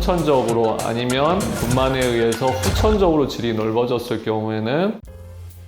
선천적으로 아니면 분만에 의해서 후천적으로 질이 넓어졌을 경우에는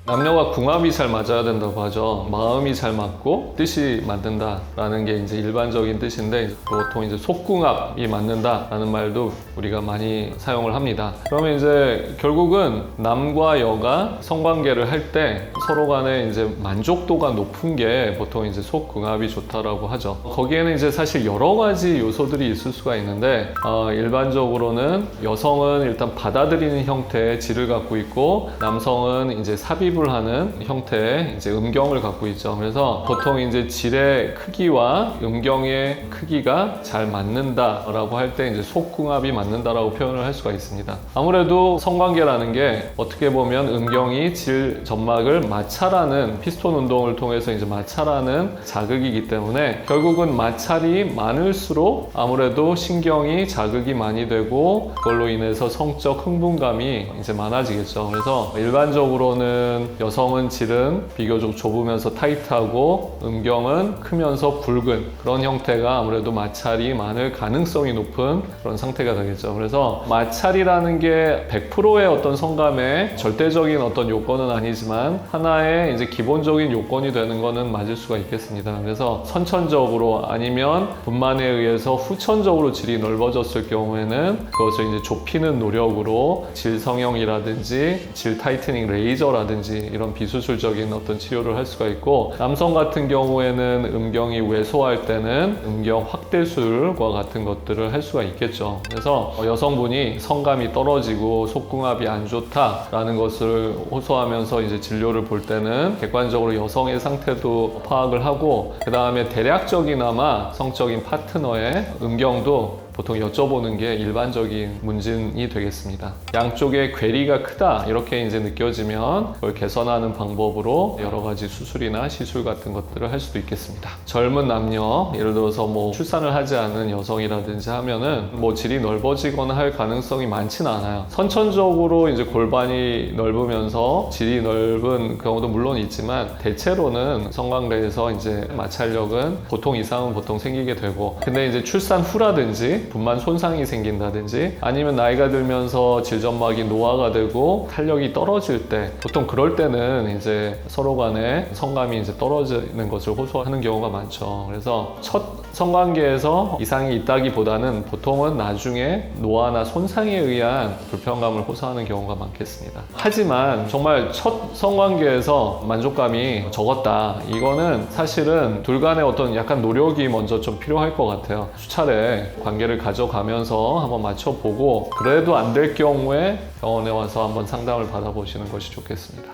남녀가 궁합이 잘 맞아야 된다고 하죠. 마음이 잘 맞고 뜻이 맞는다라는 게 이제 일반적인 뜻인데, 보통 이제 속궁합이 맞는다라는 말도 우리가 많이 사용을 합니다. 그러면 이제 결국은 남과 여가 성관계를 할 때 서로 간에 이제 만족도가 높은 게 보통 이제 속궁합이 좋다라고 하죠. 거기에는 이제 사실 여러 가지 요소들이 있을 수가 있는데, 일반적으로는 여성은 일단 받아들이는 형태의 질을 갖고 있고, 남성은 이제 삽입을 하는 형태의 이제 음경을 갖고 있죠. 그래서 보통 이제 질의 크기와 음경의 크기가 잘 맞는다라고 할 때 이제 속궁합이 맞는다라고 표현을 할 수가 있습니다. 아무래도 성관계라는 게 어떻게 보면 음경이 질 점막을 마찰하는, 피스톤 운동을 통해서 이제 마찰하는 자극이기 때문에 결국은 마찰이 많을수록 아무래도 신경이 자극이 많이 되고, 그걸로 인해서 성적 흥분감이 이제 많아지겠죠. 그래서 일반적으로는 여성은 질은 비교적 좁으면서 타이트하고, 음경은 크면서 굵은 그런 형태가 아무래도 마찰이 많을 가능성이 높은 그런 상태가 되겠죠. 그래서 마찰이라는 게 100%의 어떤 성감의 절대적인 어떤 요건은 아니지만 하나의 이제 기본적인 요건이 되는 거는 맞을 수가 있겠습니다. 그래서 선천적으로 아니면 분만에 의해서 후천적으로 질이 넓어졌을 경우에는 그것을 이제 좁히는 노력으로 질 성형이라든지 질 타이트닝 레이저라든지 이런 비수술적인 어떤 치료를 할 수가 있고, 남성 같은 경우에는 음경이 왜소할 때는 음경 확대술과 같은 것들을 할 수가 있겠죠. 그래서 여성분이 성감이 떨어지고 속궁합이 안 좋다라는 것을 호소하면서 이제 진료를 볼 때는 객관적으로 여성의 상태도 파악을 하고, 그 다음에 대략적이나마 성적인 파트너의 음경도 보통 여쭤보는 게 일반적인 문진이 되겠습니다. 양쪽의 괴리가 크다 이렇게 이제 느껴지면 그걸 개선하는 방법으로 여러 가지 수술이나 시술 같은 것들을 할 수도 있겠습니다. 젊은 남녀, 예를 들어서 뭐 출산을 하지 않은 여성이라든지 하면은 뭐 질이 넓어지거나 할 가능성이 많지는 않아요. 선천적으로 이제 골반이 넓으면서 질이 넓은 경우도 물론 있지만, 대체로는 성관계에서 이제 마찰력은 보통 이상은 보통 생기게 되고, 근데 이제 출산 후라든지 분만 손상이 생긴다든지 아니면 나이가 들면서 질점막이 노화가 되고 탄력이 떨어질 때, 보통 그럴 때는 이제 서로 간에 성감이 이제 떨어지는 것을 호소하는 경우가 많죠. 그래서 첫 성관계에서 이상이 있다기보다는 보통은 나중에 노화나 손상에 의한 불편감을 호소하는 경우가 많겠습니다. 하지만 정말 첫 성관계에서 만족감이 적었다, 이거는 사실은 둘 간의 어떤 약간 노력이 먼저 좀 필요할 것 같아요. 수차례 관계를 가져가면서 한번 맞춰보고, 그래도 안 될 경우에 병원에 와서 한번 상담을 받아보시는 것이 좋겠습니다.